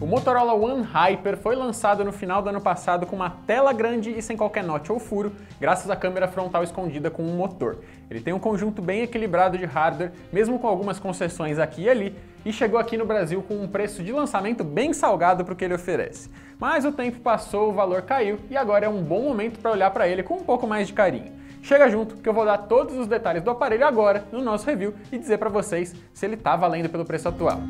O Motorola One Hyper foi lançado no final do ano passado com uma tela grande e sem qualquer note ou furo, graças à câmera frontal escondida com um motor. Ele tem um conjunto bem equilibrado de hardware, mesmo com algumas concessões aqui e ali, e chegou aqui no Brasil com um preço de lançamento bem salgado para o que ele oferece. Mas o tempo passou, o valor caiu e agora é um bom momento para olhar para ele com um pouco mais de carinho. Chega junto que eu vou dar todos os detalhes do aparelho agora no nosso review e dizer para vocês se ele está valendo pelo preço atual.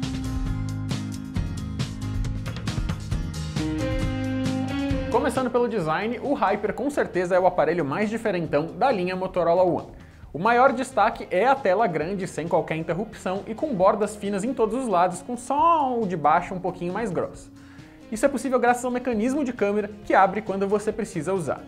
Começando pelo design, o Hyper com certeza é o aparelho mais diferentão da linha Motorola One. O maior destaque é a tela grande, sem qualquer interrupção e com bordas finas em todos os lados, com só o de baixo um pouquinho mais grosso. Isso é possível graças ao mecanismo de câmera que abre quando você precisa usar.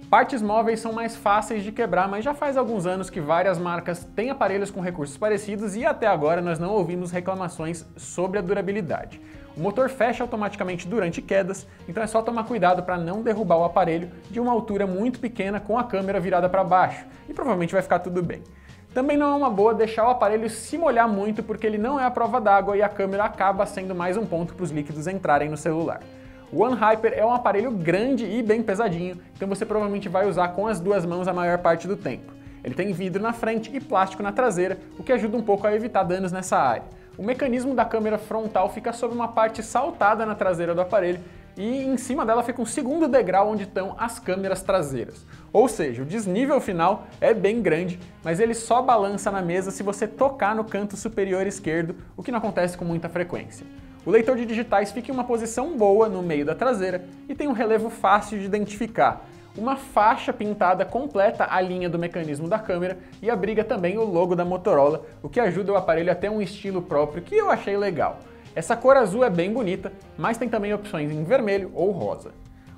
Partes móveis são mais fáceis de quebrar, mas já faz alguns anos que várias marcas têm aparelhos com recursos parecidos e até agora nós não ouvimos reclamações sobre a durabilidade. O motor fecha automaticamente durante quedas, então é só tomar cuidado para não derrubar o aparelho de uma altura muito pequena com a câmera virada para baixo, e provavelmente vai ficar tudo bem. Também não é uma boa deixar o aparelho se molhar muito porque ele não é a prova d'água e a câmera acaba sendo mais um ponto para os líquidos entrarem no celular. O One Hyper é um aparelho grande e bem pesadinho, então você provavelmente vai usar com as duas mãos a maior parte do tempo. Ele tem vidro na frente e plástico na traseira, o que ajuda um pouco a evitar danos nessa área. O mecanismo da câmera frontal fica sob uma parte saltada na traseira do aparelho e em cima dela fica um segundo degrau onde estão as câmeras traseiras. Ou seja, o desnível final é bem grande, mas ele só balança na mesa se você tocar no canto superior esquerdo, o que não acontece com muita frequência. O leitor de digitais fica em uma posição boa no meio da traseira e tem um relevo fácil de identificar. Uma faixa pintada completa a linha do mecanismo da câmera e abriga também o logo da Motorola, o que ajuda o aparelho a ter um estilo próprio que eu achei legal. Essa cor azul é bem bonita, mas tem também opções em vermelho ou rosa.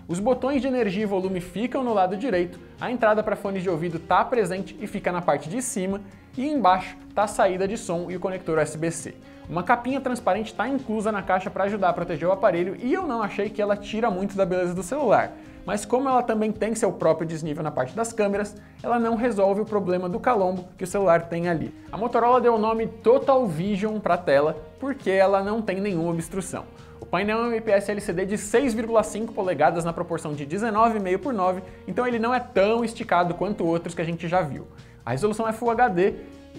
Os botões de energia e volume ficam no lado direito, a entrada para fones de ouvido está presente e fica na parte de cima, e embaixo está a saída de som e o conector USB-C. Uma capinha transparente está inclusa na caixa para ajudar a proteger o aparelho e eu não achei que ela tira muito da beleza do celular. Mas como ela também tem seu próprio desnível na parte das câmeras, ela não resolve o problema do calombo que o celular tem ali. A Motorola deu o nome Total Vision para a tela porque ela não tem nenhuma obstrução. O painel é um IPS LCD de 6,5 polegadas na proporção de 19,5 por 9, então ele não é tão esticado quanto outros que a gente já viu. A resolução é Full HD,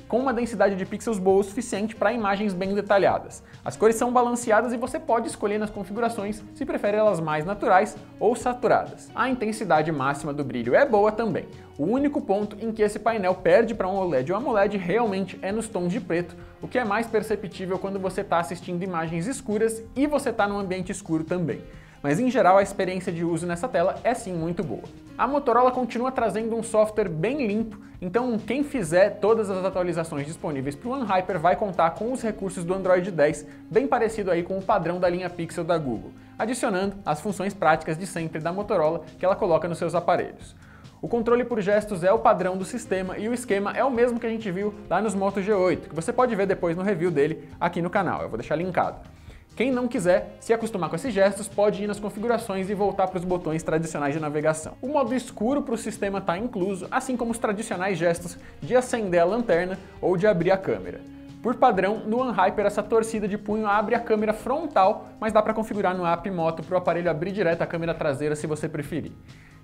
com uma densidade de pixels boa o suficiente para imagens bem detalhadas. As cores são balanceadas e você pode escolher nas configurações se prefere elas mais naturais ou saturadas. A intensidade máxima do brilho é boa também. O único ponto em que esse painel perde para um OLED ou AMOLED realmente é nos tons de preto, o que é mais perceptível quando você está assistindo imagens escuras e você está num ambiente escuro também. Mas em geral a experiência de uso nessa tela é sim muito boa. A Motorola continua trazendo um software bem limpo, então quem fizer todas as atualizações disponíveis para o One Hyper vai contar com os recursos do Android 10, bem parecido aí com o padrão da linha Pixel da Google, adicionando as funções práticas de sempre da Motorola que ela coloca nos seus aparelhos. O controle por gestos é o padrão do sistema e o esquema é o mesmo que a gente viu lá nos Moto G8, que você pode ver depois no review dele aqui no canal, eu vou deixar linkado. Quem não quiser se acostumar com esses gestos pode ir nas configurações e voltar para os botões tradicionais de navegação. O modo escuro para o sistema está incluso, assim como os tradicionais gestos de acender a lanterna ou de abrir a câmera. Por padrão, no One Hyper essa torcida de punho abre a câmera frontal, mas dá para configurar no app Moto para o aparelho abrir direto a câmera traseira se você preferir.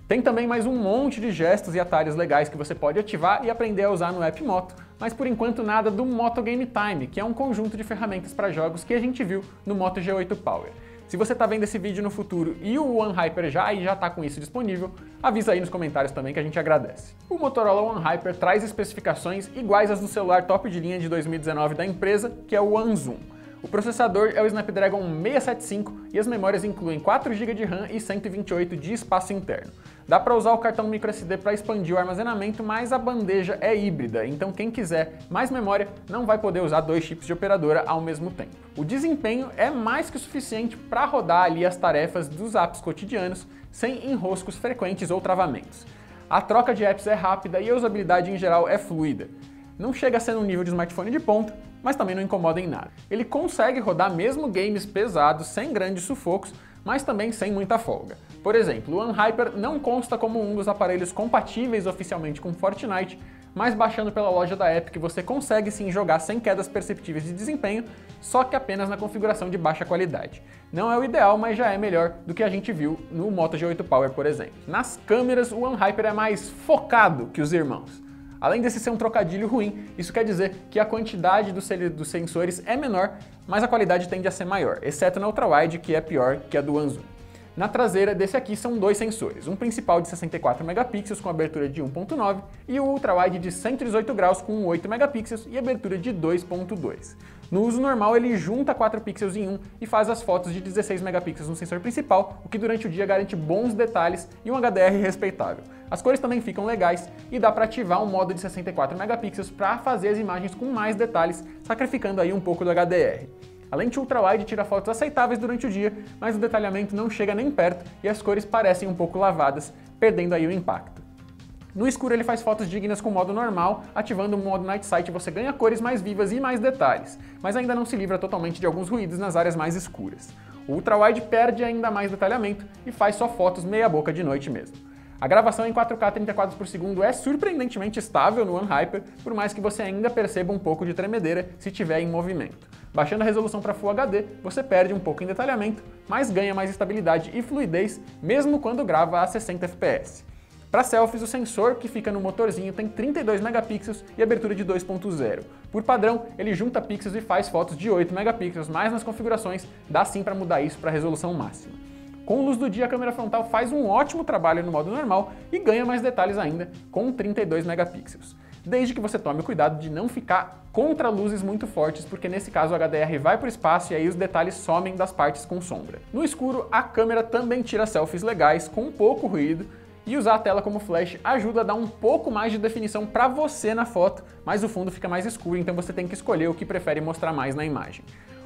Tem também mais um monte de gestos e atalhos legais que você pode ativar e aprender a usar no app Moto, mas por enquanto nada do Moto Game Time, que é um conjunto de ferramentas para jogos que a gente viu no Moto G8 Power. Se você está vendo esse vídeo no futuro e o One Hyper já está com isso disponível, avisa aí nos comentários também que a gente agradece. O Motorola One Hyper traz especificações iguais às do celular top de linha de 2019 da empresa, que é o One Zoom. O processador é o Snapdragon 675 e as memórias incluem 4 GB de RAM e 128 de espaço interno. Dá para usar o cartão microSD para expandir o armazenamento, mas a bandeja é híbrida, então quem quiser mais memória não vai poder usar 2 chips de operadora ao mesmo tempo. O desempenho é mais que o suficiente para rodar ali as tarefas dos apps cotidianos sem enroscos frequentes ou travamentos. A troca de apps é rápida e a usabilidade em geral é fluida. Não chega a ser no nível de smartphone de ponta, mas também não incomoda em nada. Ele consegue rodar mesmo games pesados sem grandes sufocos, mas também sem muita folga. Por exemplo, o One Hyper não consta como um dos aparelhos compatíveis oficialmente com Fortnite, mas baixando pela loja da Epic você consegue sim jogar sem quedas perceptíveis de desempenho, só que apenas na configuração de baixa qualidade. Não é o ideal, mas já é melhor do que a gente viu no Moto G8 Power, por exemplo. Nas câmeras, o OneHyper é mais focado que os irmãos. Além desse ser um trocadilho ruim, isso quer dizer que a quantidade dos sensores é menor, mas a qualidade tende a ser maior, exceto na ultrawide, que é pior que a do OneZoom. Na traseira desse aqui são dois sensores, um principal de 64 megapixels com abertura de 1.9 e o ultrawide de 118 graus com 8 megapixels e abertura de 2.2. No uso normal ele junta 4 pixels em um e faz as fotos de 16 megapixels no sensor principal, o que durante o dia garante bons detalhes e um HDR respeitável. As cores também ficam legais e dá para ativar um modo de 64 megapixels para fazer as imagens com mais detalhes, sacrificando aí um pouco do HDR. A lente ultrawide tira fotos aceitáveis durante o dia, mas o detalhamento não chega nem perto e as cores parecem um pouco lavadas, perdendo aí o impacto. No escuro ele faz fotos dignas com o modo normal, ativando o modo Night Sight você ganha cores mais vivas e mais detalhes, mas ainda não se livra totalmente de alguns ruídos nas áreas mais escuras. O ultrawide perde ainda mais detalhamento e faz só fotos meia boca de noite mesmo. A gravação em 4K 30 quadros por segundo é surpreendentemente estável no OneHyper, por mais que você ainda perceba um pouco de tremedeira se estiver em movimento. Baixando a resolução para Full HD, você perde um pouco em detalhamento, mas ganha mais estabilidade e fluidez, mesmo quando grava a 60 fps. Para selfies, o sensor que fica no motorzinho tem 32 megapixels e abertura de 2.0. Por padrão, ele junta pixels e faz fotos de 8 megapixels, mas nas configurações dá sim para mudar isso para a resolução máxima. Com luz do dia, a câmera frontal faz um ótimo trabalho no modo normal e ganha mais detalhes ainda, com 32 megapixels. Desde que você tome cuidado de não ficar contra luzes muito fortes, porque nesse caso o HDR vai para o espaço e aí os detalhes somem das partes com sombra. No escuro, a câmera também tira selfies legais, com pouco ruído, e usar a tela como flash ajuda a dar um pouco mais de definição para você na foto, mas o fundo fica mais escuro, então você tem que escolher o que prefere mostrar mais na imagem.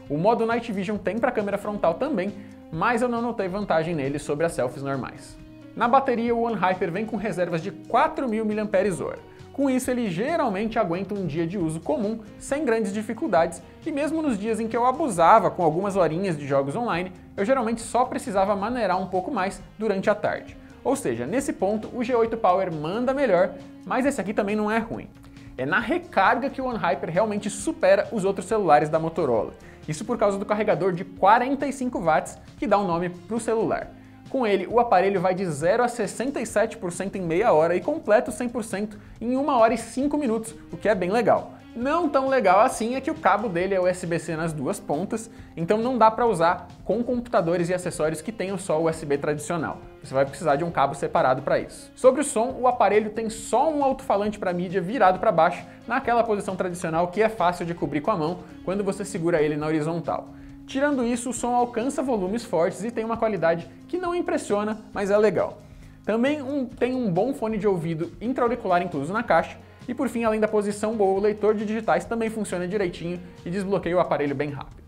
O modo Night Vision tem para a câmera frontal também, mas eu não notei vantagem nele sobre as selfies normais. Na bateria, o OneHyper vem com reservas de 4.000 mAh. Com isso, ele geralmente aguenta um dia de uso comum, sem grandes dificuldades, e mesmo nos dias em que eu abusava com algumas horinhas de jogos online, eu geralmente só precisava maneirar um pouco mais durante a tarde. Ou seja, nesse ponto, o G8 Power manda melhor, mas esse aqui também não é ruim. É na recarga que o OneHyper realmente supera os outros celulares da Motorola. Isso por causa do carregador de 45 watts que dá o nome para o celular. Com ele, o aparelho vai de 0 a 67% em meia hora e completa o 100% em 1 hora e 5 minutos, o que é bem legal. Não tão legal assim é que o cabo dele é USB-C nas duas pontas, então não dá para usar com computadores e acessórios que tenham só USB tradicional. Você vai precisar de um cabo separado para isso. Sobre o som, o aparelho tem só um alto-falante para mídia virado para baixo, naquela posição tradicional que é fácil de cobrir com a mão quando você segura ele na horizontal. Tirando isso, o som alcança volumes fortes e tem uma qualidade que não impressiona, mas é legal. Também tem um bom fone de ouvido intra-auricular incluso na caixa, e por fim, além da posição boa, o leitor de digitais também funciona direitinho e desbloqueia o aparelho bem rápido.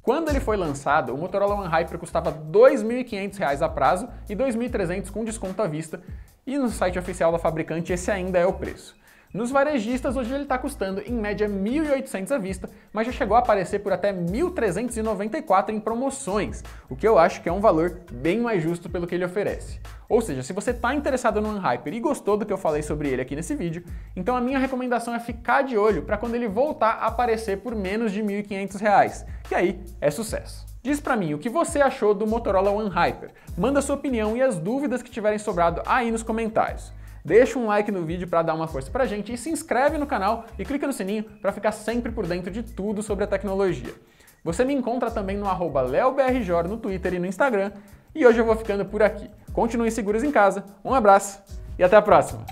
Quando ele foi lançado, o Motorola OneHyper custava R$ 2.500 a prazo e R$ 2.300 com desconto à vista, e no site oficial da fabricante esse ainda é o preço. Nos varejistas, hoje ele está custando em média R$ 1.800 à vista, mas já chegou a aparecer por até R$ 1.394 em promoções, o que eu acho que é um valor bem mais justo pelo que ele oferece. Ou seja, se você está interessado no OneHyper e gostou do que eu falei sobre ele aqui nesse vídeo, então a minha recomendação é ficar de olho para quando ele voltar a aparecer por menos de R$ 1.500, que aí é sucesso. Diz pra mim o que você achou do Motorola OneHyper, manda sua opinião e as dúvidas que tiverem sobrado aí nos comentários. Deixa um like no vídeo para dar uma força pra gente e se inscreve no canal e clica no sininho para ficar sempre por dentro de tudo sobre a tecnologia. Você me encontra também no @leobrjor no Twitter e no Instagram, e hoje eu vou ficando por aqui. Continuem seguros em casa, um abraço e até a próxima!